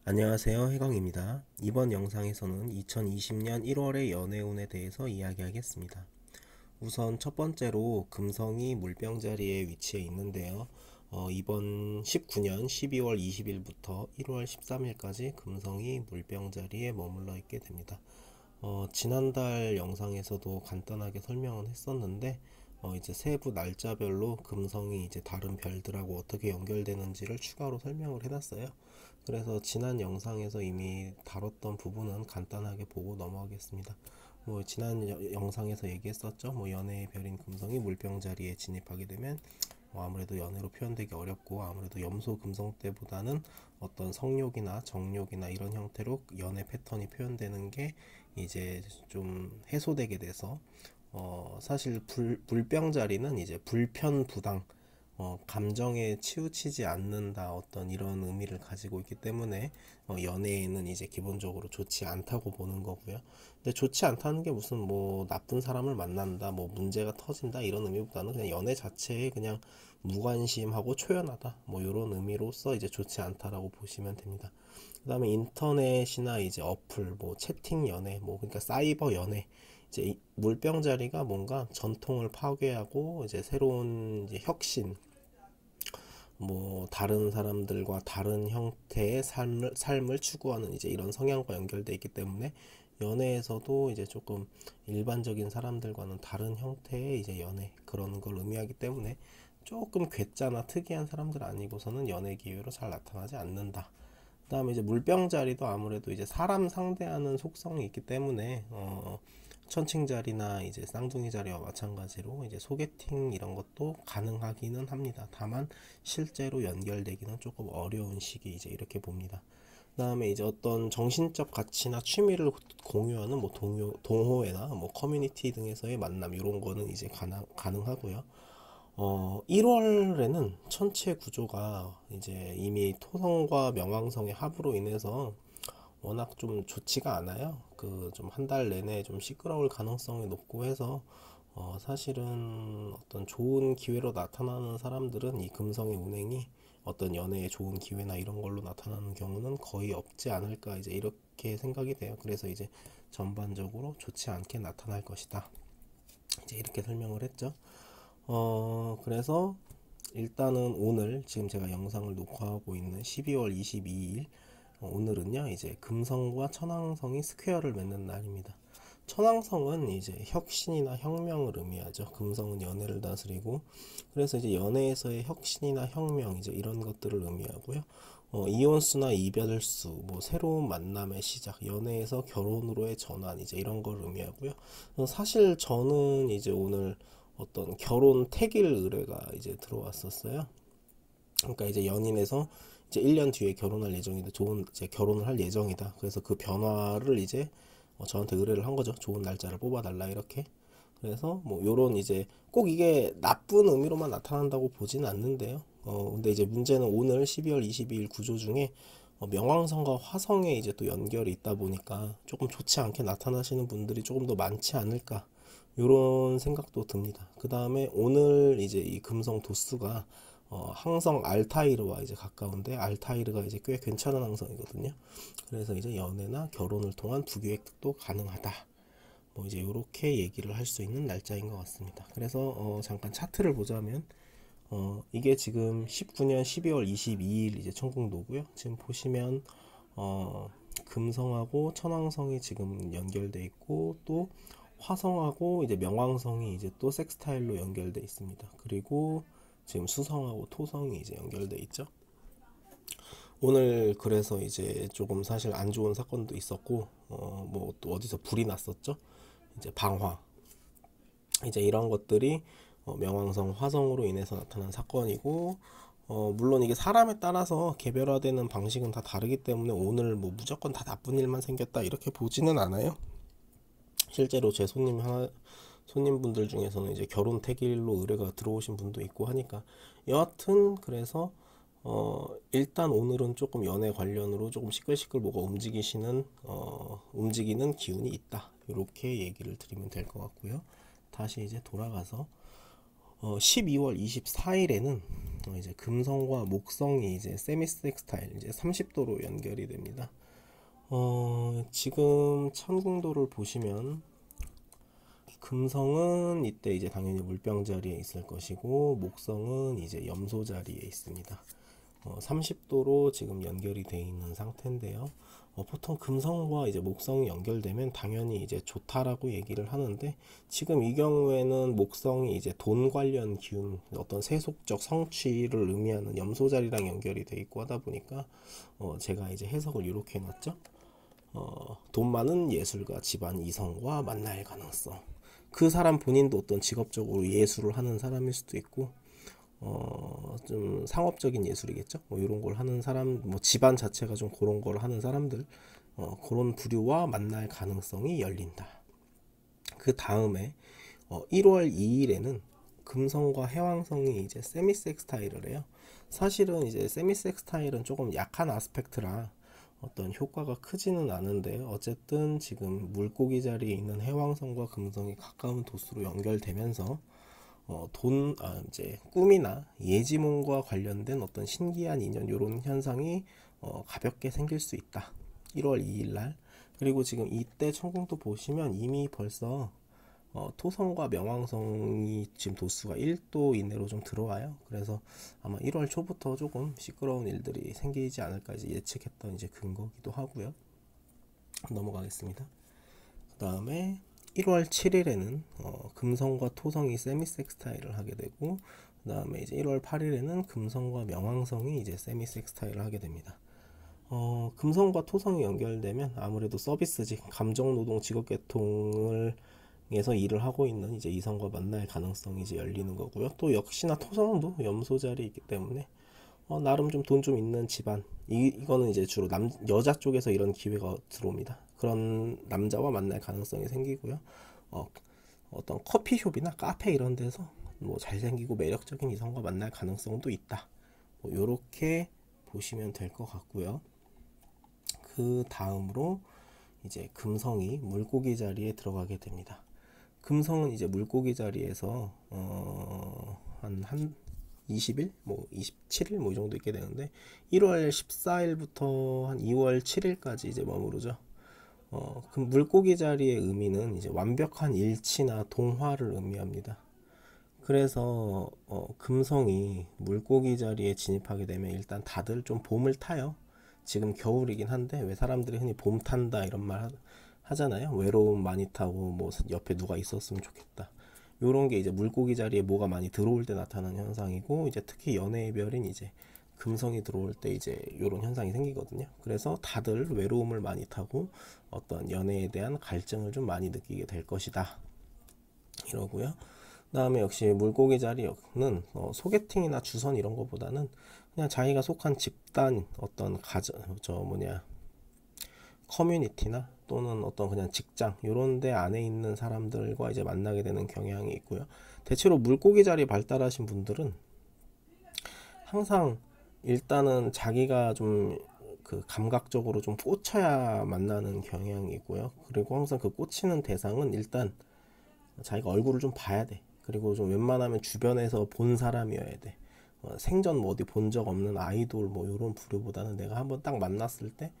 안녕하세요, 혜광입니다. 이번 영상에서는 2020년 1월의 연애운에 대해서 이야기하겠습니다. 우선 첫 번째로 금성이 물병자리에 위치해 있는데요. 이번 19년 12월 20일부터 1월 13일까지 금성이 물병자리에 머물러 있게 됩니다. 지난달 영상에서도 간단하게 설명은 했었는데, 이제 세부 날짜별로 금성이 이제 다른 별들하고 어떻게 연결되는지를 추가로 설명을 해놨어요. 그래서 지난 영상에서 이미 다뤘던 부분은 간단하게 보고 넘어가겠습니다. 뭐 지난 영상에서 얘기했었죠. 뭐 연애의 별인 금성이 물병자리에 진입하게 되면 아무래도 연애로 표현되기 어렵고, 아무래도 염소 금성 때보다는 어떤 성욕이나 정욕이나 이런 형태로 연애 패턴이 표현되는 게 이제 좀 해소되게 돼서, 사실 물병자리는 이제 불편부당, 감정에 치우치지 않는다, 어떤 이런 의미를 가지고 있기 때문에 연애에는 이제 기본적으로 좋지 않다고 보는 거고요. 근데 좋지 않다는 게 무슨 뭐 나쁜 사람을 만난다, 뭐 문제가 터진다 이런 의미보다는 그냥 연애 자체에 그냥 무관심하고 초연하다, 뭐 이런 의미로서 이제 좋지 않다라고 보시면 됩니다. 그 다음에 인터넷이나 이제 어플, 뭐 채팅 연애, 뭐 그러니까 사이버 연애, 이제 물병자리가 뭔가 전통을 파괴하고 이제 새로운 이제 혁신, 뭐 다른 사람들과 다른 형태의 삶을 추구하는 이제 이런 성향과 연결돼 있기 때문에 연애에서도 이제 조금 일반적인 사람들과는 다른 형태의 이제 연애, 그런 걸 의미하기 때문에 조금 괴짜나 특이한 사람들 아니고서는 연애 기회로 잘 나타나지 않는다. 그 다음에 이제 물병자리도 아무래도 이제 사람 상대하는 속성이 있기 때문에, 천칭 자리나 이제 쌍둥이 자리와 마찬가지로 이제 소개팅 이런 것도 가능하기는 합니다. 다만 실제로 연결되기는 조금 어려운 시기, 이제 이렇게 봅니다. 그 다음에 이제 어떤 정신적 가치나 취미를 공유하는 뭐 동호회나 뭐 커뮤니티 등에서의 만남, 이런 거는 이제 가능하고요. 1월에는 천체 구조가 이제 이미 토성과 명왕성의 합으로 인해서 워낙 좀 좋지가 않아요. 그 좀 한 달 내내 좀 시끄러울 가능성이 높고 해서, 사실은 어떤 좋은 기회로 나타나는 사람들은 이 금성의 운행이 어떤 연애에 좋은 기회나 이런 걸로 나타나는 경우는 거의 없지 않을까, 이제 이렇게 생각이 돼요. 그래서 이제 전반적으로 좋지 않게 나타날 것이다, 이제 이렇게 설명을 했죠. 그래서 일단은 오늘 지금 제가 영상을 녹화하고 있는 12월 22일, 오늘은요 이제 금성과 천왕성이 스퀘어를 맺는 날입니다. 천왕성은 이제 혁신이나 혁명을 의미하죠. 금성은 연애를 다스리고, 그래서 이제 연애에서의 혁신이나 혁명, 이제 이런 것들을 의미하고요. 이혼수나 이별수, 뭐 새로운 만남의 시작, 연애에서 결혼으로의 전환, 이제 이런 걸 의미하고요. 사실 저는 이제 오늘 어떤 결혼 택일 의뢰가 이제 들어왔었어요. 그러니까 이제 연인에서 이제 1년 뒤에 결혼할 예정인데, 좋은 이제 결혼을 할 예정이다. 그래서 그 변화를 이제 저한테 의뢰를 한 거죠. 좋은 날짜를 뽑아달라, 이렇게. 그래서 뭐 요런 이제 꼭 이게 나쁜 의미로만 나타난다고 보지는 않는데요. 근데 이제 문제는 오늘 12월 22일 구조 중에 명왕성과 화성에 이제 또 연결이 있다 보니까 조금 좋지 않게 나타나시는 분들이 조금 더 많지 않을까, 요런 생각도 듭니다. 그 다음에 오늘 이제 이 금성 도수가 항성 알타이르와 이제 가까운데, 알타이르가 이제 꽤 괜찮은 항성이거든요. 그래서 이제 연애나 결혼을 통한 부귀 획득도 가능하다, 뭐 이제 이렇게 얘기를 할 수 있는 날짜인 것 같습니다. 그래서 잠깐 차트를 보자면, 이게 지금 19년 12월 22일 이제 천공도고요. 지금 보시면 금성하고 천왕성이 지금 연결돼 있고, 또 화성하고 이제 명왕성이 이제 또 섹스타일로 연결돼 있습니다. 그리고 지금 수성하고 토성이 이제 연결돼 있죠. 오늘 그래서 이제 조금 사실 안 좋은 사건도 있었고, 뭐 또 어디서 불이 났었죠. 이제 방화, 이제 이런 것들이 명왕성 화성으로 인해서 나타난 사건이고, 물론 이게 사람에 따라서 개별화되는 방식은 다 다르기 때문에 오늘 뭐 무조건 다 나쁜 일만 생겼다, 이렇게 보지는 않아요. 실제로 제 손님분들 중에서는 이제 결혼 택일로 의뢰가 들어오신 분도 있고 하니까, 여하튼 그래서 일단 오늘은 조금 연애 관련으로 조금 시끌시끌 뭐가 움직이는 기운이 있다, 이렇게 얘기를 드리면 될 것 같고요. 다시 이제 돌아가서 12월 24일에는 이제 금성과 목성이 이제 세미섹스타일 이제 30도로 연결이 됩니다. 지금 천궁도를 보시면 금성은 이때 이제 당연히 물병 자리에 있을 것이고 목성은 이제 염소 자리에 있습니다. 30도로 지금 연결이 되어 있는 상태인데요. 보통 금성과 이제 목성이 연결되면 당연히 이제 좋다라고 얘기를 하는데, 지금 이 경우에는 목성이 이제 돈 관련 기운, 어떤 세속적 성취를 의미하는 염소 자리랑 연결이 되어 있고 하다 보니까 제가 이제 해석을 이렇게 해놨죠. 돈 많은 예술가 집안 이성과 만날 가능성. 그 사람 본인도 어떤 직업적으로 예술을 하는 사람일 수도 있고, 좀 상업적인 예술이겠죠. 뭐 이런 걸 하는 사람, 뭐 집안 자체가 좀 그런 걸 하는 사람들, 그런 부류와 만날 가능성이 열린다. 그 다음에 1월 2일에는 금성과 해왕성이 이제 세미섹스타일을 해요. 사실은 이제 세미섹스타일은 조금 약한 아스펙트라 어떤 효과가 크지는 않은데, 어쨌든 지금 물고기 자리에 있는 해왕성과 금성이 가까운 도수로 연결되면서 이제 꿈이나 예지몽과 관련된 어떤 신기한 인연, 이런 현상이 가볍게 생길 수 있다. 1월 2일 날. 그리고 지금 이때 천궁도 보시면 이미 벌써 토성과 명왕성이 지금 도수가 1도 이내로 좀 들어와요. 그래서 아마 1월 초부터 조금 시끄러운 일들이 생기지 않을까 이제 예측했던 이제 근거기도 하고요. 넘어가겠습니다. 그 다음에 1월 7일에는 금성과 토성이 세미섹스타일을 하게 되고, 그 다음에 이제 1월 8일에는 금성과 명왕성이 이제 세미섹스타일을 하게 됩니다. 금성과 토성이 연결되면 아무래도 서비스직, 감정노동, 직업계통을 에서 일을 하고 있는 이제 이성과 만날 가능성이 이제 열리는 거고요. 또 역시나 토성도 염소 자리에 있기 때문에 나름 좀 돈 좀 있는 집안, 이거는 이제 주로 여자 쪽에서 이런 기회가 들어옵니다. 그런 남자와 만날 가능성이 생기고요. 어떤 커피숍이나 카페 이런 데서 뭐 잘생기고 매력적인 이성과 만날 가능성도 있다. 뭐 요렇게 보시면 될 것 같고요. 그 다음으로 이제 금성이 물고기 자리에 들어가게 됩니다. 금성은 이제 물고기 자리에서 한 20일, 뭐 27일 뭐 이 정도 있게 되는데, 1월 14일부터 한 2월 7일까지 이제 머무르죠. 그 물고기 자리의 의미는 이제 완벽한 일치나 동화를 의미합니다. 그래서 금성이 물고기 자리에 진입하게 되면 일단 다들 좀 봄을 타요. 지금 겨울이긴 한데 왜 사람들이 흔히 봄 탄다 이런 말 하잖아요. 외로움 많이 타고 뭐 옆에 누가 있었으면 좋겠다. 요런 게 이제 물고기 자리에 뭐가 많이 들어올 때 나타나는 현상이고, 이제 특히 연애의 별인 이제 금성이 들어올 때 이제 요런 현상이 생기거든요. 그래서 다들 외로움을 많이 타고 어떤 연애에 대한 갈증을 좀 많이 느끼게 될 것이다. 이러고요. 그 다음에 역시 물고기 자리는 소개팅이나 주선 이런 거보다는 그냥 자기가 속한 집단, 어떤 커뮤니티나 또는 어떤 그냥 직장 요런 데 안에 있는 사람들과 이제 만나게 되는 경향이 있고요. 대체로 물고기 자리 발달하신 분들은 항상 일단은 자기가 좀 그 감각적으로 좀 꽂혀야 만나는 경향이 있고요. 그리고 항상 그 꽂히는 대상은 일단 자기가 얼굴을 좀 봐야 돼. 그리고 좀 웬만하면 주변에서 본 사람이어야 돼. 생전 뭐 어디 본 적 없는 아이돌 뭐 요런 부류보다는 내가 한번 딱 만났을 때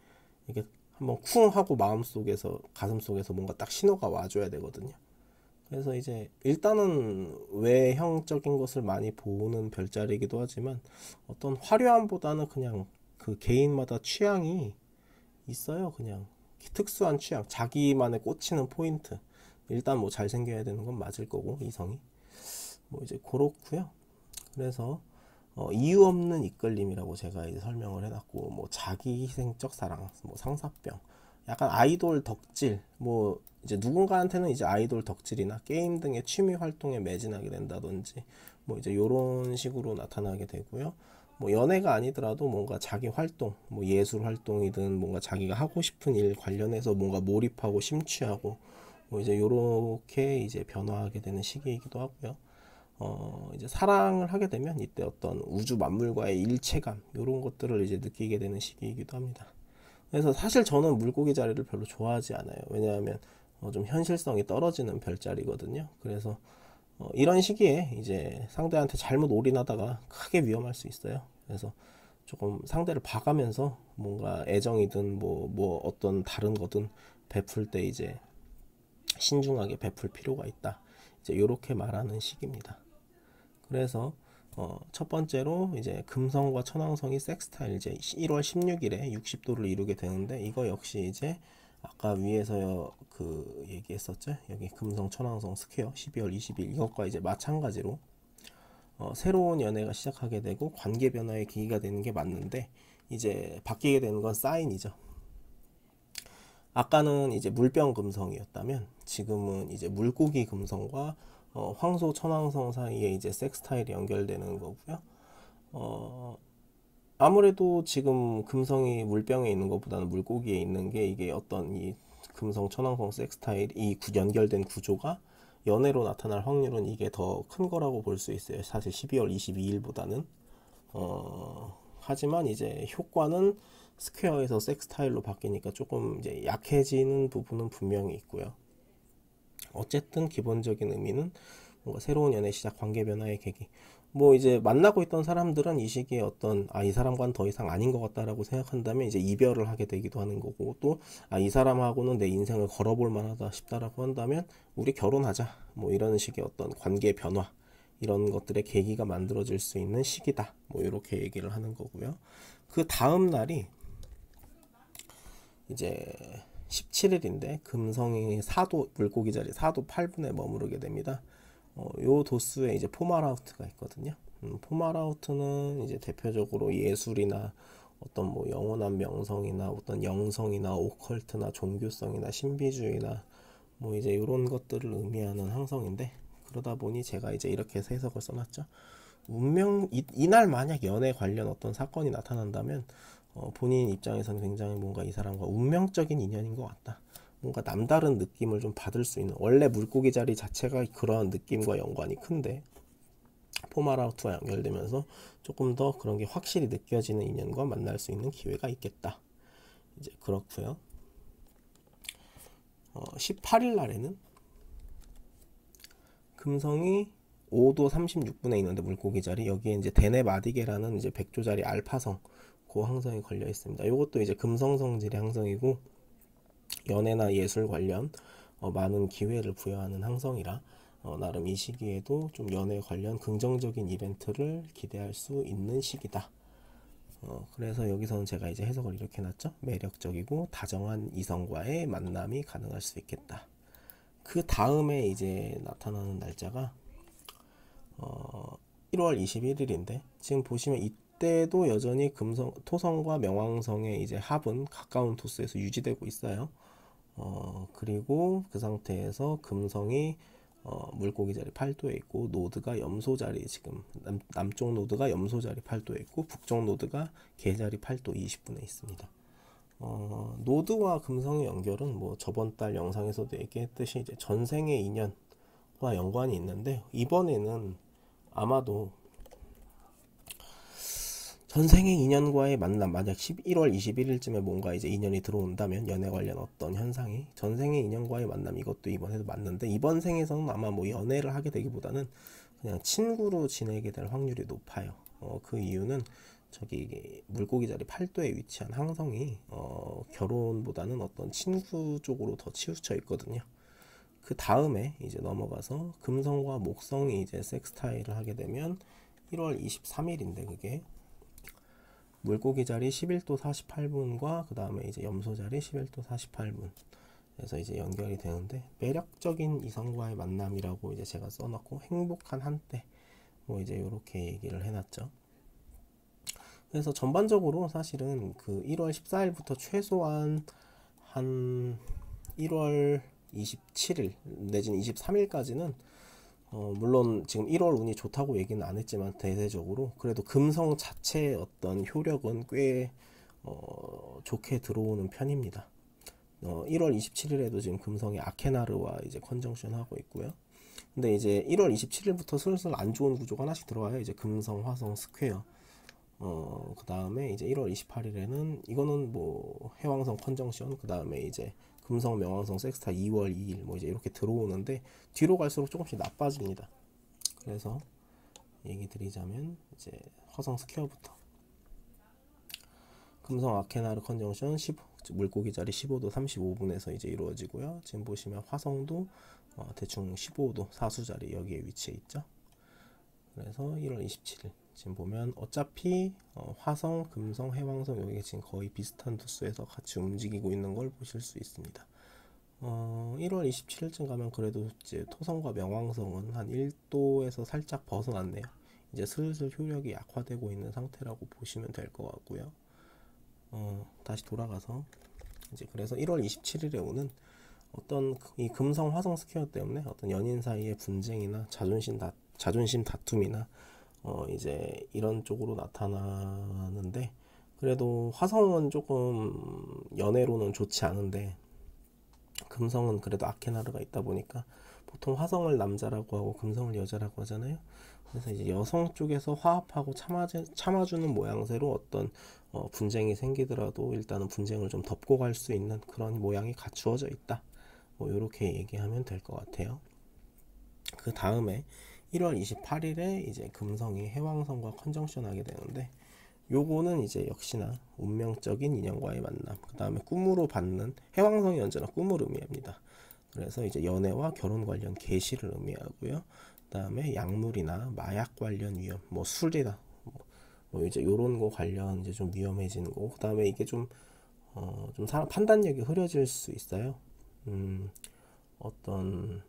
이게 한번 쿵 하고 마음속에서, 가슴속에서 뭔가 딱 신호가 와줘야 되거든요. 그래서 이제 일단은 외형적인 것을 많이 보는 별자리이기도 하지만 어떤 화려함보다는 그냥 그 개인마다 취향이 있어요. 그냥 특수한 취향, 자기만의 꽂히는 포인트. 일단 뭐 잘생겨야 되는 건 맞을 거고, 이성이 뭐 이제 그렇고요. 그래서 이유 없는 이끌림이라고 제가 이제 설명을 해놨고, 뭐 자기 희생적 사랑, 뭐 상사병, 약간 아이돌 덕질, 뭐 이제 누군가한테는 이제 아이돌 덕질이나 게임 등의 취미 활동에 매진하게 된다든지, 뭐 이제 요런 식으로 나타나게 되고요. 뭐 연애가 아니더라도 뭔가 자기 활동, 뭐 예술 활동이든 뭔가 자기가 하고 싶은 일 관련해서 뭔가 몰입하고 심취하고, 뭐 이제 요렇게 이제 변화하게 되는 시기이기도 하고요. 이제 사랑을 하게 되면 이때 어떤 우주 만물과의 일체감 이런 것들을 이제 느끼게 되는 시기이기도 합니다. 그래서 사실 저는 물고기 자리를 별로 좋아하지 않아요. 왜냐하면 좀 현실성이 떨어지는 별자리거든요. 그래서 이런 시기에 이제 상대한테 잘못 올인하다가 크게 위험할 수 있어요. 그래서 조금 상대를 봐가면서 뭔가 애정이든 뭐 어떤 다른 거든 베풀 때 이제 신중하게 베풀 필요가 있다. 이제 이렇게 말하는 식입니다. 그래서 첫 번째로 이제 금성과 천왕성이 섹스타일 이제 1월 16일에 60도를 이루게 되는데, 이거 역시 이제 아까 위에서 그 얘기했었죠. 여기 금성 천왕성 스퀘어 12월 20일 이것과 이제 마찬가지로 새로운 연애가 시작하게 되고 관계 변화의 계기가 되는 게 맞는데, 이제 바뀌게 되는 건 사인이죠. 아까는 이제 물병 금성이었다면 지금은 이제 물고기 금성과 황소 천왕성 사이에 이제 섹스타일이 연결되는 거고요. 아무래도 지금 금성이 물병에 있는 것보다는 물고기에 있는 게, 이게 어떤 이 금성 천왕성 섹스타일 이 연결된 구조가 연애로 나타날 확률은 이게 더 큰 거라고 볼 수 있어요. 사실 12월 22일보다는. 하지만 이제 효과는 스퀘어에서 섹스타일로 바뀌니까 조금 이제 약해지는 부분은 분명히 있고요. 어쨌든 기본적인 의미는 뭔가 새로운 연애 시작, 관계 변화의 계기. 뭐 이제 만나고 있던 사람들은 이 시기에 어떤 이 사람과는 더 이상 아닌 것 같다라고 생각한다면 이제 이별을 하게 되기도 하는 거고, 또 이 사람하고는 내 인생을 걸어볼 만하다 싶다라고 한다면 우리 결혼하자, 뭐 이런 식의 어떤 관계 변화, 이런 것들의 계기가 만들어질 수 있는 시기다, 뭐 이렇게 얘기를 하는 거고요. 그 다음 날이 이제 17일인데 금성이 4도, 물고기 자리 4도 8분에 머무르게 됩니다. 요 도수에 이제 포마라우트가 있거든요. 포마라우트는 이제 대표적으로 예술이나 어떤 뭐 영원한 명성이나 어떤 영성이나 오컬트나 종교성이나 신비주의나 뭐 이제 이런 것들을 의미하는 항성인데, 그러다 보니 제가 이제 이렇게 해서 해석을 써놨죠. 운명, 이날 만약 연애 관련 어떤 사건이 나타난다면 본인 입장에서는 굉장히 뭔가 이 사람과 운명적인 인연인 것 같다, 뭔가 남다른 느낌을 좀 받을 수 있는, 원래 물고기 자리 자체가 그런 느낌과 연관이 큰데 포마라우트와 연결되면서 조금 더 그런 게 확실히 느껴지는 인연과 만날 수 있는 기회가 있겠다. 이제 그렇고요. 18일 날에는 금성이 5도 36분에 있는데 물고기 자리, 여기에 이제 데네 마디게라는 이제 백조자리 알파성 그 항성이 걸려 있습니다. 이것도 이제 금성 성질의 항성이고 연애나 예술 관련 많은 기회를 부여하는 항성이라 나름 이 시기에도 좀 연애 관련 긍정적인 이벤트를 기대할 수 있는 시기다. 그래서 여기서는 제가 이제 해석을 이렇게 해놨죠. 매력적이고 다정한 이성과의 만남이 가능할 수 있겠다. 그 다음에 이제 나타나는 날짜가 1월 21일인데 지금 보시면 이때도 여전히 금성, 토성과 명왕성의 이제 합은 가까운 도수에서 유지되고 있어요. 그리고 그 상태에서 금성이 물고기 자리 8도에 있고 노드가 염소 자리, 지금 남쪽 노드가 염소 자리 8도에 있고 북쪽 노드가 개 자리 8도 20분에 있습니다. 노드와 금성의 연결은 뭐 저번 달 영상에서도 얘기했듯이 이제 전생의 인연과 연관이 있는데, 이번에는 아마도 전생의 인연과의 만남, 만약 11월 21일쯤에 뭔가 이제 인연이 들어온다면 연애 관련 어떤 현상이, 전생의 인연과의 만남, 이것도 이번에도 맞는데 이번 생에서는 아마 뭐 연애를 하게 되기보다는 그냥 친구로 지내게 될 확률이 높아요. 그 이유는 저기 물고기 자리 8도에 위치한 항성이 결혼보다는 어떤 친구 쪽으로 더 치우쳐 있거든요. 그 다음에 이제 넘어가서 금성과 목성이 이제 섹스타일을 하게 되면 1월 23일인데 그게 물고기 자리 11도 48분과 그 다음에 이제 염소 자리 11도 48분 그래서 이제 연결이 되는데, 매력적인 이성과의 만남이라고 이제 제가 써놨고 행복한 한때 뭐 이제 이렇게 얘기를 해놨죠. 그래서 전반적으로 사실은 그 1월 14일부터 최소한 한 1월 27일 내지는 23일까지는 물론 지금 1월 운이 좋다고 얘기는 안 했지만 대대적으로 그래도 금성 자체의 어떤 효력은 꽤 좋게 들어오는 편입니다. 1월 27일에도 지금 금성이 아케나르와 이제 컨정션 하고 있고요. 근데 이제 1월 27일부터 슬슬 안 좋은 구조가 하나씩 들어와요. 이제 금성, 화성, 스퀘어. 그 다음에 이제 1월 28일에는 이거는 뭐 해왕성 컨정션, 그 다음에 이제 금성, 명왕성, 섹스타 2월 2일 뭐 이제 이렇게 들어오는데 뒤로 갈수록 조금씩 나빠집니다. 그래서 얘기 드리자면 이제 화성 스퀘어부터 금성 아케나르 컨정션 15, 물고기 자리 15도 35분에서 이제 이루어지고요. 지금 보시면 화성도 대충 15도 사수 자리 여기에 위치해 있죠. 그래서 1월 27일 지금 보면 어차피 화성, 금성, 해왕성 여기 지금 거의 비슷한 도수에서 같이 움직이고 있는 걸 보실 수 있습니다. 1월 27일쯤 가면 그래도 이제 토성과 명왕성은 한 1도에서 살짝 벗어났네요. 이제 슬슬 효력이 약화되고 있는 상태라고 보시면 될 것 같고요. 다시 돌아가서 이제 그래서 1월 27일에 오는 어떤 이 금성 화성 스퀘어 때문에 어떤 연인 사이의 분쟁이나 자존심 다툼이나 이제 이런 쪽으로 나타나는데, 그래도 화성은 조금 연애로는 좋지 않은데 금성은 그래도 아케나르가 있다 보니까 보통 화성을 남자라고 하고 금성을 여자라고 하잖아요. 그래서 이제 여성 쪽에서 화합하고 참아주는 모양새로 어떤 분쟁이 생기더라도 일단은 분쟁을 좀 덮고 갈 수 있는 그런 모양이 갖추어져 있다. 뭐 이렇게 얘기하면 될 것 같아요. 그 다음에 1월 28일에 이제 금성이 해왕성과 컨정션 하게 되는데, 요거는 이제 역시나 운명적인 인연과의 만남, 그 다음에 꿈으로 받는, 해왕성이 언제나 꿈을 의미합니다. 그래서 이제 연애와 결혼 관련 계시를 의미하고요. 그 다음에 약물이나 마약 관련 위험, 뭐 술이다, 뭐 이제 요런 거 관련 이제 좀 위험해지는 거. 그 다음에 이게 좀 사람 판단력이 흐려질 수 있어요. 어떤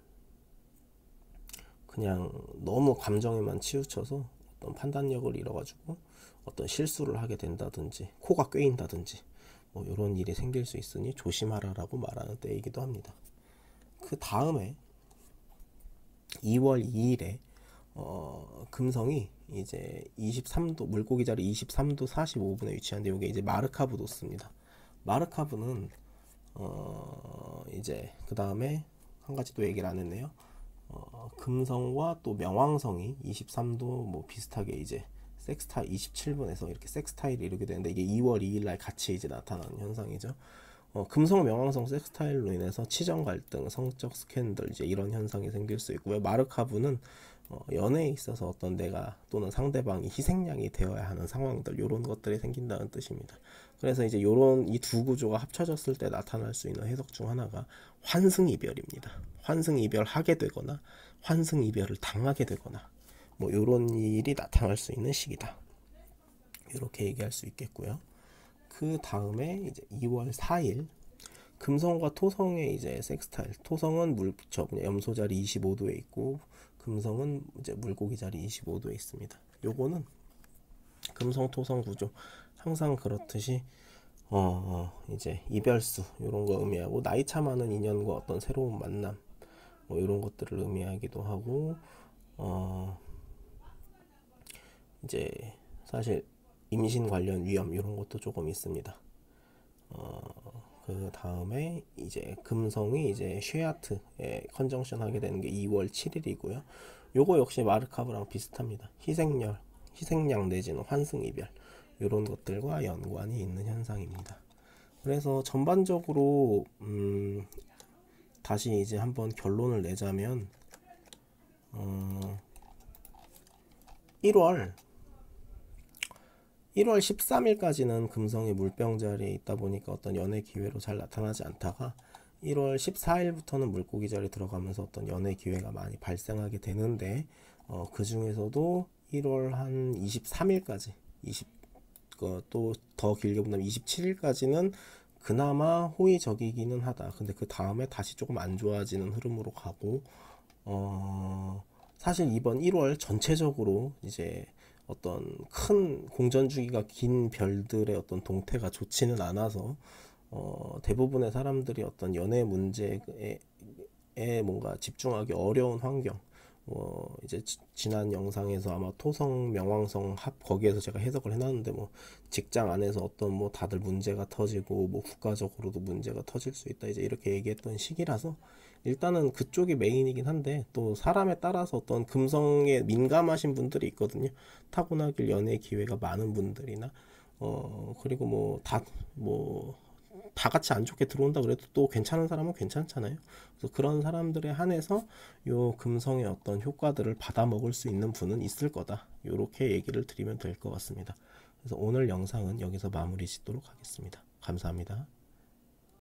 그냥 너무 감정에만 치우쳐서 어떤 판단력을 잃어가지고 어떤 실수를 하게 된다든지 코가 꿰인다든지 뭐 이런 일이 생길 수 있으니 조심하라라고 말하는 때이기도 합니다. 그 다음에 2월 2일에 금성이 이제 23도 물고기 자리 23도 45분에 위치한데, 이게 이제 마르카브 도스입니다. 마르카브는 이제 그 다음에 한 가지 또 얘기를 안 했네요. 금성과 또 명왕성이 23도 뭐 비슷하게 이제 섹스타일 27분에서 이렇게 섹스타일이 이루게 되는데, 이게 2월 2일날 같이 이제 나타나는 현상이죠. 금성 명왕성 섹스타일로 인해서 치정 갈등, 성적 스캔들 이제 이런 현상이 생길 수 있고요. 마르카브는 연애에 있어서 어떤 내가 또는 상대방이 희생양이 되어야 하는 상황들, 이런 것들이 생긴다는 뜻입니다. 그래서 이제 요런 이 두 구조가 합쳐졌을 때 나타날 수 있는 해석 중 하나가 환승이별입니다. 환승이별하게 되거나 환승이별을 당하게 되거나 뭐 요런 일이 나타날 수 있는 시기다, 이렇게 얘기할 수 있겠고요. 그 다음에 이제 2월 4일 금성과 토성의 이제 섹스타일, 토성은 염소 자리 25도에 있고 금성은 이제 물고기 자리 25도에 있습니다. 요거는 금성 토성 구조 항상 그렇듯이 이제 이별수 이런 거 의미하고, 나이차 많은 인연과 어떤 새로운 만남 뭐 이런 것들을 의미하기도 하고, 이제 사실 임신 관련 위험 이런 것도 조금 있습니다. 그 다음에 이제 금성이 이제 쉐아트에 컨정션 하게 되는 게 2월 7일이고요. 요거 역시 마르카브랑 비슷합니다. 희생양 내지는 환승이별 이런 것들과 연관이 있는 현상입니다. 그래서 전반적으로 다시 이제 한번 결론을 내자면 1월 13일까지는 금성이 물병 자리에 있다 보니까 어떤 연애 기회로 잘 나타나지 않다가 1월 14일부터는 물고기 자리에 들어가면서 어떤 연애 기회가 많이 발생하게 되는데, 그 중에서도 1월 한 23일까지 또 더 길게 본다면 27일까지는 그나마 호의적이기는 하다. 근데 그 다음에 다시 조금 안 좋아지는 흐름으로 가고, 사실 이번 1월 전체적으로 이제 어떤 큰 공전 주기가 긴 별들의 어떤 동태가 좋지는 않아서 대부분의 사람들이 어떤 연애 문제에 뭔가 집중하기 어려운 환경, 이제 지난 영상에서 아마 토성 명왕성 합 거기에서 제가 해석을 해놨는데, 뭐 직장 안에서 어떤 뭐 다들 문제가 터지고 뭐 국가적으로도 문제가 터질 수 있다 이제 이렇게 얘기했던 시기라서 일단은 그쪽이 메인이긴 한데, 또 사람에 따라서 어떤 금성에 민감하신 분들이 있거든요. 타고나길 연애 기회가 많은 분들이나 그리고 뭐 다 같이 안 좋게 들어온다 그래도 또 괜찮은 사람은 괜찮잖아요. 그래서 그런 사람들에 한해서 요 금성의 어떤 효과들을 받아 먹을 수 있는 분은 있을 거다. 요렇게 얘기를 드리면 될 것 같습니다. 그래서 오늘 영상은 여기서 마무리 짓도록 하겠습니다. 감사합니다.